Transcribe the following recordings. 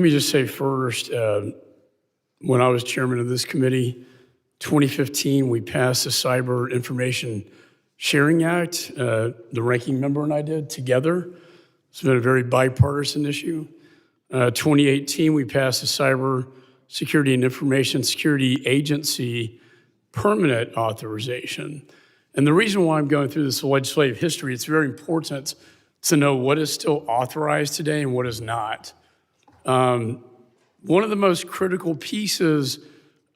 Let me just say first, when I was chairman of this committee, 2015, we passed the Cyber Information Sharing Act, the ranking member and I did together. It's been a very bipartisan issue. 2018, we passed the Cybersecurity and Information Security Agency permanent authorization. And the reason why I'm going through this legislative history, it's very important to know what is still authorized today and what is not. One of the most critical pieces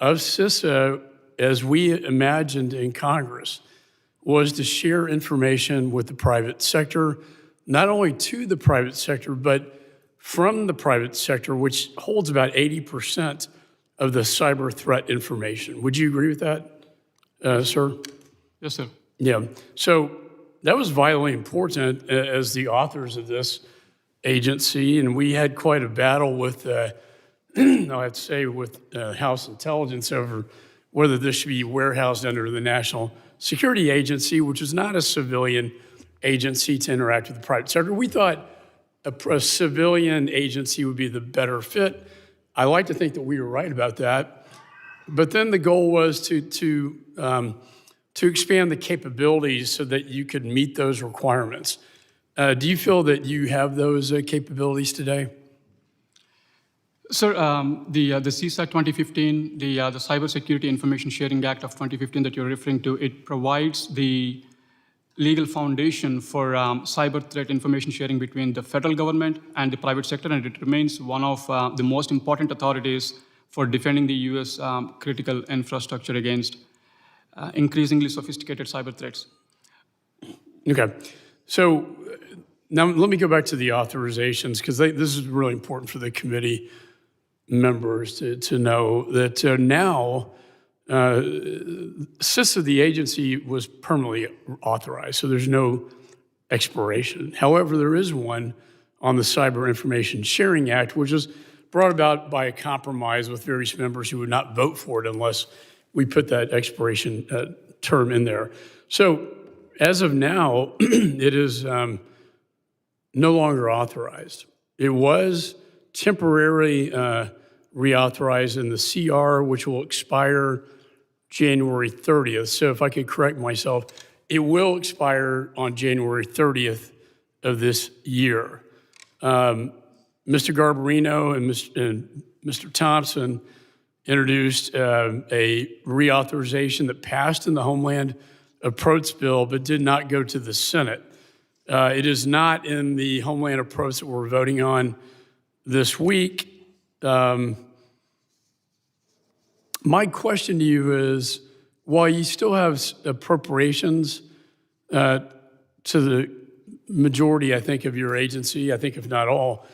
of CISA, as we imagined in Congress, was to share information with the private sector, not only to the private sector, but from the private sector, which holds about 80% of the cyber threat information. Would you agree with that, sir? Yes, sir. Yeah, so that was vitally important as the authors of this agency, and we had quite a battle with, I have to say, with House Intelligence over whether this should be warehoused under the National Security Agency, which is not a civilian agency to interact with the private sector. We thought a civilian agency would be the better fit. I like to think that we were right about that. But then the goal was to expand the capabilities so that you could meet those requirements. Do you feel that you have those capabilities today? Sir, the CISA 2015, the Cybersecurity Information Sharing Act of 2015 that you're referring to, it provides the legal foundation for cyber threat information sharing between the federal government and the private sector, and it remains one of the most important authorities for defending the U.S. Critical infrastructure against increasingly sophisticated cyber threats. Okay, so now let me go back to the authorizations, because this is really important for the committee members to know that now CISA, the agency, was permanently authorized, so there's no expiration. However, there is one on the Cyber Information Sharing Act, which was brought about by a compromise with various members who would not vote for it unless we put that expiration term in there. So as of now, it is no longer authorized. It was temporarily reauthorized in the CR, which will expire January 30th. So if I could correct myself, it will expire on January 30th of this year. Mr. Garbarino and Mr. Thompson introduced a reauthorization that passed in the Homeland Approach bill, but did not go to the Senate. It is not in the Homeland Approach that we're voting on this week. My question to you is, while you still have appropriations to the majority, I think, of your agency, I think if not all,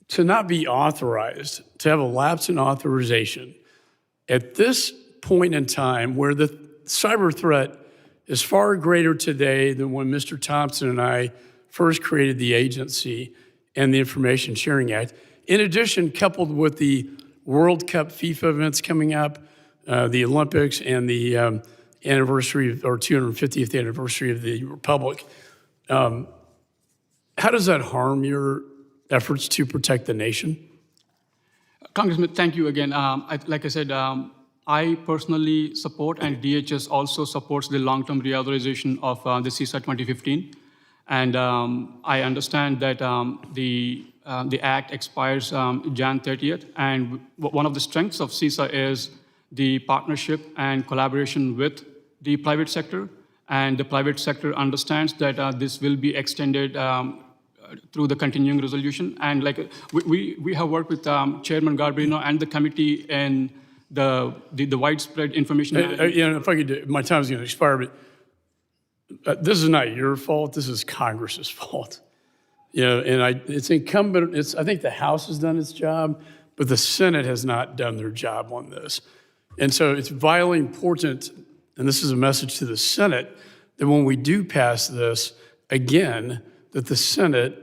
to not be authorized, to have a lapse in authorization at this point in time where the cyber threat is far greater today than when Mr. Thompson and I first created the agency and the Information Sharing Act. In addition, coupled with the World Cup FIFA events coming up, the Olympics, and the anniversary or 250th anniversary of the Republic, how does that harm your efforts to protect the nation? Congressman, thank you again. Like I said, I personally support, and DHS also supports, the long-term reauthorization of the CISA 2015. And I understand that the Act expires Jan 30th. And one of the strengths of CISA is the partnership and collaboration with the private sector. And the private sector understands that this will be extended through the continuing resolution. And like we have worked with Chairman Garbarino and the committee in the widespread information. If I could, my time is going to expire, but this is not your fault. This is Congress's fault. And it's incumbent. I think the House has done its job, but the Senate has not done their job on this. And so it's vitally important, and this is a message to the Senate, that when we do pass this, again, that the Senate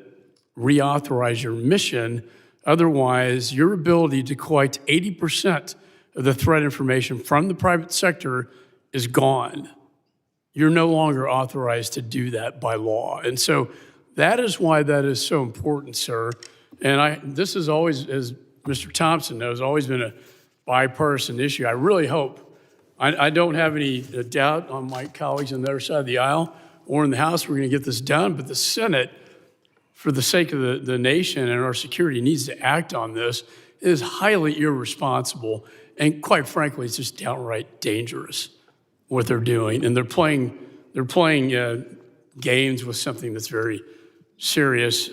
reauthorize your mission. Otherwise, your ability to collect 80% of the threat information from the private sector is gone. You're no longer authorized to do that by law. And so that is why that is so important, sir. And this has always, as Mr. Thompson knows, always been a bipartisan issue. I really hope, I don't have any doubt on my colleagues on the other side of the aisle or in the House we're going to get this done, but the Senate, for the sake of the nation and our security, needs to act on this. It is highly irresponsible, and quite frankly, it's just downright dangerous what they're doing. And they're playing games with something that's very serious.